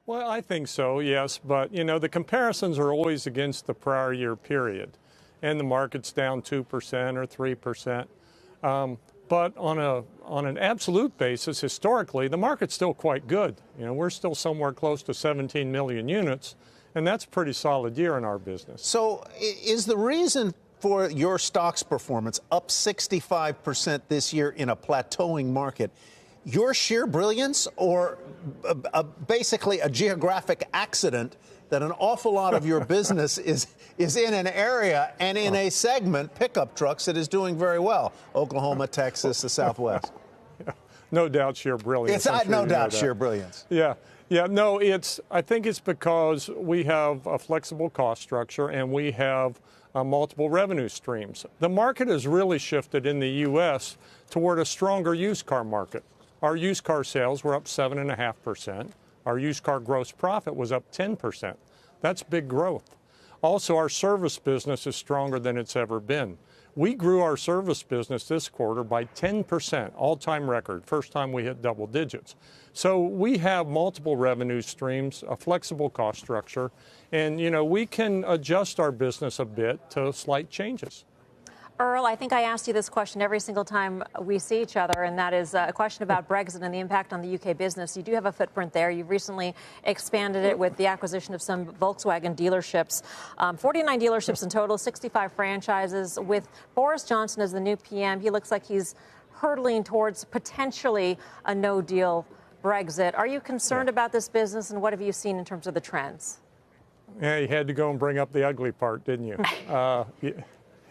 Well, I think so, yes. But, you know, the comparisons are always against the prior year period. And the market's down 2% or 3%. But on an absolute basis, historically, the market's still quite good. You know, we're still somewhere close to 17 million units, and that's a pretty solid year in our business. So is the reason for your stock's performance up 65% this year in a plateauing market your sheer brilliance or basically a geographic accident that an awful lot of your business is in an area and in a segment, pickup trucks, that is doing very well? Oklahoma, Texas, the Southwest. No doubt sheer brilliance. It's no doubt sheer brilliance. Yeah. Yeah, no, I think it's because we have a flexible cost structure and we have multiple revenue streams. The market has really shifted in the U.S. toward a stronger used car market. Our used car sales were up 7.5%. Our used car gross profit was up 10%. That's big growth. Also, our service business is stronger than it's ever been. We grew our service business this quarter by 10%, all-time record, first time we hit double digits. So we have multiple revenue streams, a flexible cost structure, and you know, we can adjust our business a bit to slight changes. Earl, I think I asked you this question every single time we see each other, and that is a question about Brexit and the impact on the UK business. You do have a footprint there. You've recently expanded it with the acquisition of some Volkswagen dealerships, 49 dealerships in total, 65 franchises. With Boris Johnson as the new PM, he looks like he's hurtling towards potentially a no-deal Brexit. Are you concerned about this business, and what have you seen in terms of the trends? Yeah, you had to go and bring up the ugly part, didn't you?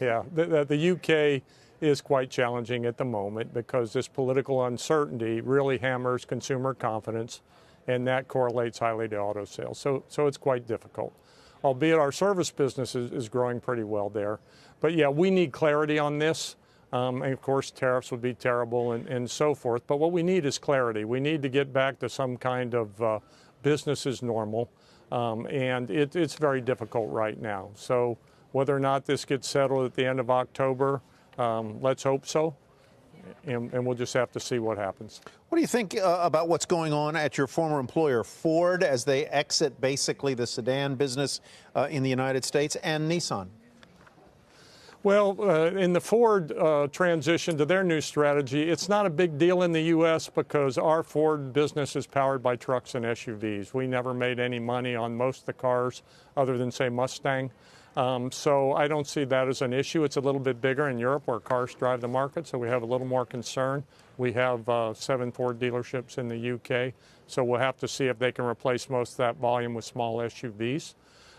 Yeah, the UK is quite challenging at the moment because this political uncertainty really hammers consumer confidence, and that correlates highly to auto sales. So it's quite difficult, albeit our service business is growing pretty well there. But yeah, we need clarity on this. And of course, tariffs would be terrible and so forth. But what we need is clarity. We need to get back to some kind of business as normal. And it's very difficult right now. So whether or not this gets settled at the end of October, let's hope so, and we'll just have to see what happens. What do you think about what's going on at your former employer, Ford, as they exit basically the sedan business in the United States, and Nissan? Well, in the Ford transition to their new strategy, it's not a big deal in the U.S. because our Ford business is powered by trucks and SUVs. We never made any money on most of the cars other than, say, Mustang. So I don't see that as an issue. It's a little bit bigger in Europe where cars drive the market, so we have a little more concern. We have 7 Ford dealerships in the UK, so we'll have to see if they can replace most of that volume with small SUVs.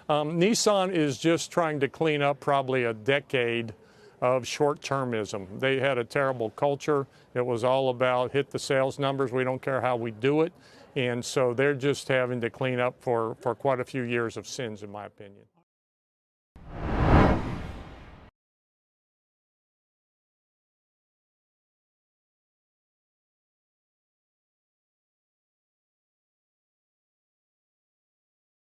Nissan is just trying to clean up probably a decade of short-termism. They had a terrible culture. It was all about hit the sales numbers. We don't care how we do it. And so they're just having to clean up for quite a few years of sins, in my opinion.